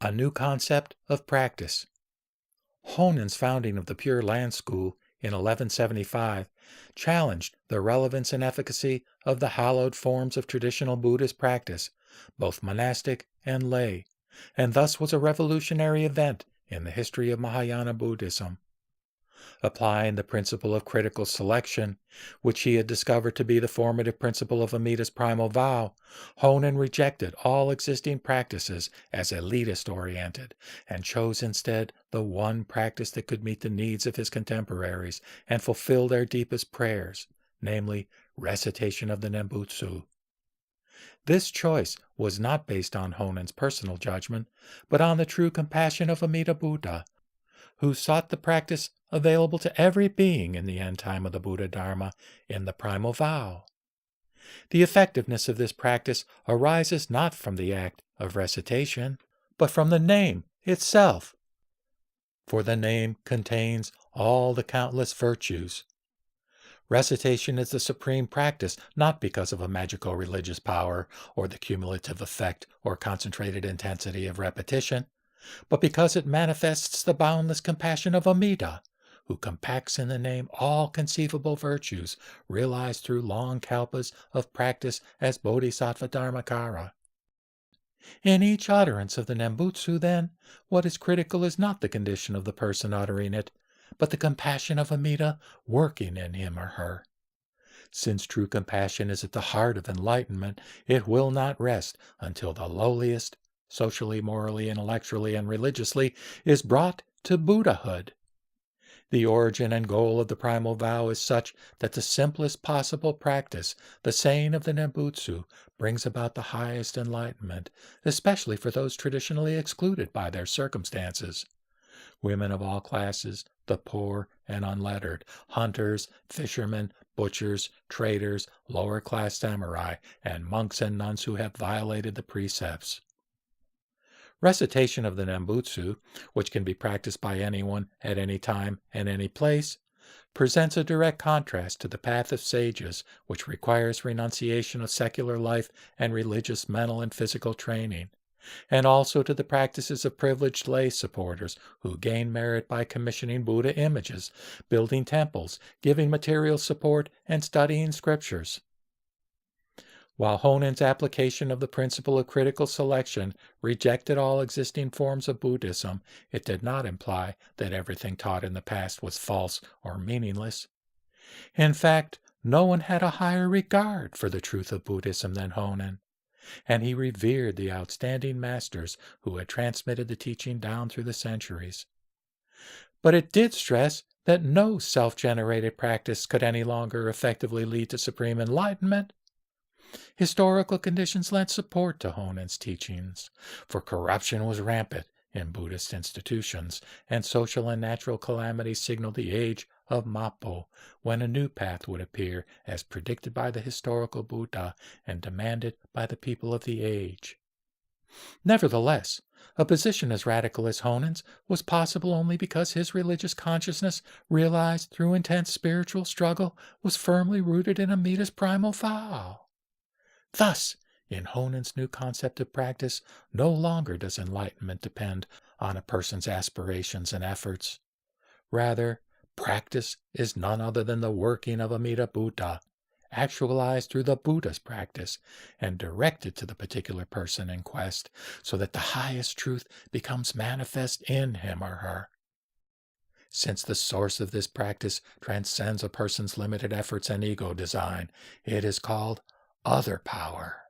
A new concept of practice. Honen's founding of the Pure Land School in 1175 challenged the relevance and efficacy of the hallowed forms of traditional Buddhist practice, both monastic and lay, and thus was a revolutionary event in the history of Mahayana Buddhism. Applying the principle of critical selection, which he had discovered to be the formative principle of Amida's primal vow, Honen rejected all existing practices as elitist-oriented and chose instead the one practice that could meet the needs of his contemporaries and fulfill their deepest prayers, namely recitation of the Nembutsu. This choice was not based on Honen's personal judgment, but on the true compassion of Amida Buddha, who sought the practice available to every being in the end time of the Buddha Dharma in the primal vow. The effectiveness of this practice arises not from the act of recitation, but from the name itself, for the name contains all the countless virtues. Recitation is the supreme practice not because of a magical religious power or the cumulative effect or concentrated intensity of repetition, but because it manifests the boundless compassion of Amida, who compacts in the name all conceivable virtues realized through long kalpas of practice as Bodhisattva Dharmakara. In each utterance of the Nembutsu, then, what is critical is not the condition of the person uttering it, but the compassion of Amida working in him or her. Since true compassion is at the heart of enlightenment, it will not rest until the lowliest, socially, morally, intellectually, and religiously, is brought to Buddhahood. The origin and goal of the primal vow is such that the simplest possible practice, the saying of the Nembutsu, brings about the highest enlightenment, especially for those traditionally excluded by their circumstances. Women of all classes, the poor and unlettered, hunters, fishermen, butchers, traders, lower-class samurai, and monks and nuns who have violated the precepts. Recitation of the Nembutsu, which can be practiced by anyone at any time and any place, presents a direct contrast to the path of sages, which requires renunciation of secular life and religious mental and physical training, and also to the practices of privileged lay supporters who gain merit by commissioning Buddha images, building temples, giving material support, and studying scriptures. While Honen's application of the principle of critical selection rejected all existing forms of Buddhism, it did not imply that everything taught in the past was false or meaningless. In fact, no one had a higher regard for the truth of Buddhism than Honen, and he revered the outstanding masters who had transmitted the teaching down through the centuries. But it did stress that no self-generated practice could any longer effectively lead to supreme enlightenment. Historical conditions lent support to Honen's teachings, for corruption was rampant in Buddhist institutions, and social and natural calamities signaled the age of Mappo, when a new path would appear as predicted by the historical Buddha and demanded by the people of the age. Nevertheless, a position as radical as Honen's was possible only because his religious consciousness, realized through intense spiritual struggle, was firmly rooted in Amida's primal vow. Thus, in Honen's new concept of practice, no longer does enlightenment depend on a person's aspirations and efforts. Rather, practice is none other than the working of Amida Buddha, actualized through the Buddha's practice and directed to the particular person in quest, so that the highest truth becomes manifest in him or her. Since the source of this practice transcends a person's limited efforts and ego design, it is called other power.